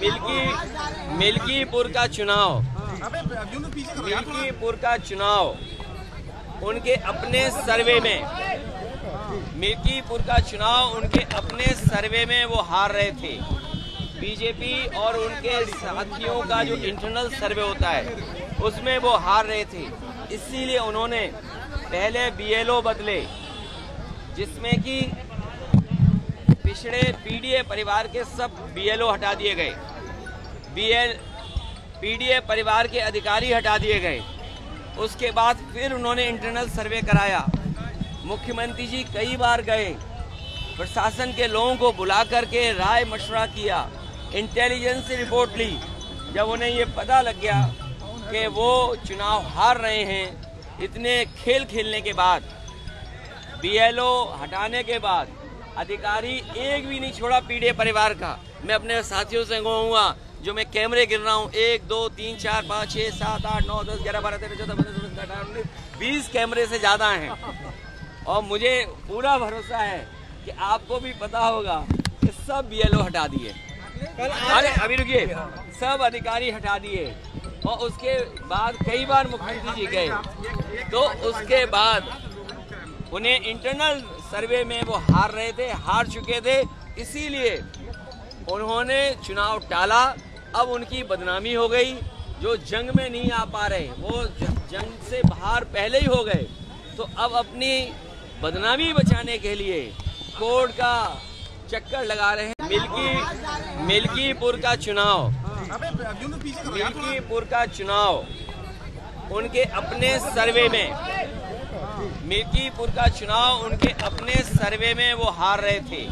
मिल्कीपुर का चुनाव उनके अपने सर्वे में वो हार रहे थे। बीजेपी और उनके साथियों का जो इंटरनल सर्वे होता है उसमें वो हार रहे थे, इसीलिए उन्होंने पहले बीएलओ बदले, जिसमें कि पिछड़े पीडीए परिवार के सब बीएलओ हटा दिए गए, पीडीए परिवार के अधिकारी हटा दिए गए। उसके बाद फिर उन्होंने इंटरनल सर्वे कराया। मुख्यमंत्री जी कई बार गए, प्रशासन के लोगों को बुला करके राय मशवरा किया, इंटेलिजेंस से रिपोर्ट ली। जब उन्हें ये पता लग गया कि वो चुनाव हार रहे हैं, इतने खेल खेलने के बाद, बीएलओ हटाने के बाद, अधिकारी एक भी नहीं छोड़ा पीडीए परिवार का। मैं अपने साथियों से कहूँगा, जो मैं कैमरे गिन रहा हूँ, 1 2 3 4 5 6 7 8 9 10 11 12 13 14 15 16 17 18 20 कैमरे से ज़्यादा हैं। और मुझे पूरा भरोसा है कि आपको भी पता होगा कि सब बीएलओ हटा दिए। अरे अभी रुकिए, सब अधिकारी हटा दिए। और उसके बाद कई बार मुख्यमंत्री जी गए, तो उसके बाद उन्हें इंटरनल सर्वे में वो हार चुके थे, इसीलिए उन्होंने चुनाव टाला। अब उनकी बदनामी हो गई। जो जंग में नहीं आ पा रहे, वो जंग से बाहर पहले ही हो गए, तो अब अपनी बदनामी बचाने के लिए कोर्ट का चक्कर लगा रहे हैं। मिल्कीपुर का चुनाव उनके अपने सर्वे में वो हार रहे थे।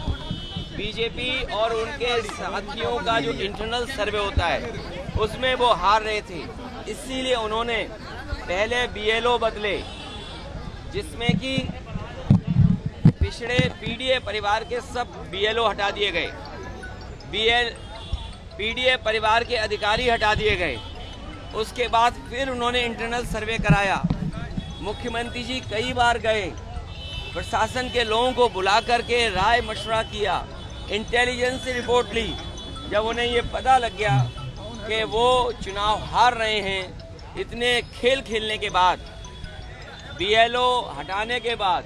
बीजेपी और उनके साथियों का जो इंटरनल सर्वे होता है उसमें वो हार रहे थे, इसीलिए उन्होंने पहले बीएलओ बदले, जिसमें कि पिछड़े पीडीए परिवार के सब बीएलओ हटा दिए गए, पीडीए परिवार के अधिकारी हटा दिए गए। उसके बाद फिर उन्होंने इंटरनल सर्वे कराया। मुख्यमंत्री जी कई बार गए, प्रशासन के लोगों को बुला करके राय मशवरा किया, इंटेलिजेंस से रिपोर्ट ली। जब उन्हें ये पता लग गया कि वो चुनाव हार रहे हैं, इतने खेल खेलने के बाद, बीएलओ हटाने के बाद,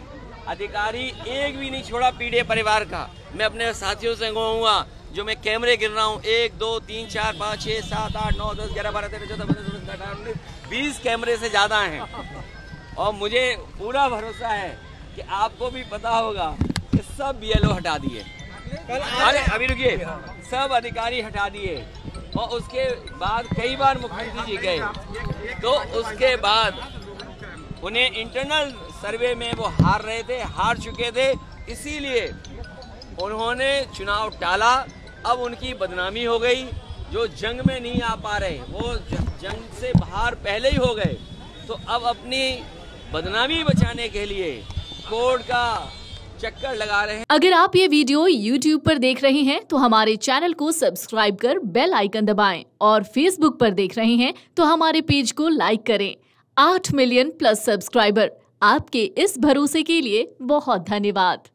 अधिकारी एक भी नहीं छोड़ा पीडीए परिवार का। मैं अपने साथियों से कहूँगा, जो मैं कैमरे गिन रहा हूँ, 1 2 3 4 5 6 7 8 9 10 11 12 13 14 15 16 17 18 20 कैमरे से ज़्यादा हैं। और मुझे पूरा भरोसा है कि आपको भी पता होगा कि सब बीएलओ हटा दिए। अरे अभी रुकिए, सब अधिकारी हटा दिए। और उसके बाद कई बार मुख्यमंत्री जी गए, तो उसके बाद उन्हें इंटरनल सर्वे में वो हार चुके थे, इसीलिए उन्होंने चुनाव टाला। अब उनकी बदनामी हो गई। जो जंग में नहीं आ पा रहे, वो जंग से बाहर पहले ही हो गए, तो अब अपनी बदनामी बचाने के लिए कोर्ट का चक्कर लगा रहे हैं। अगर आप ये वीडियो YouTube पर देख रहे हैं तो हमारे चैनल को सब्सक्राइब कर बेल आइकन दबाएं, और Facebook पर देख रहे हैं तो हमारे पेज को लाइक करें। 8 मिलियन प्लस सब्सक्राइबर, आपके इस भरोसे के लिए बहुत धन्यवाद।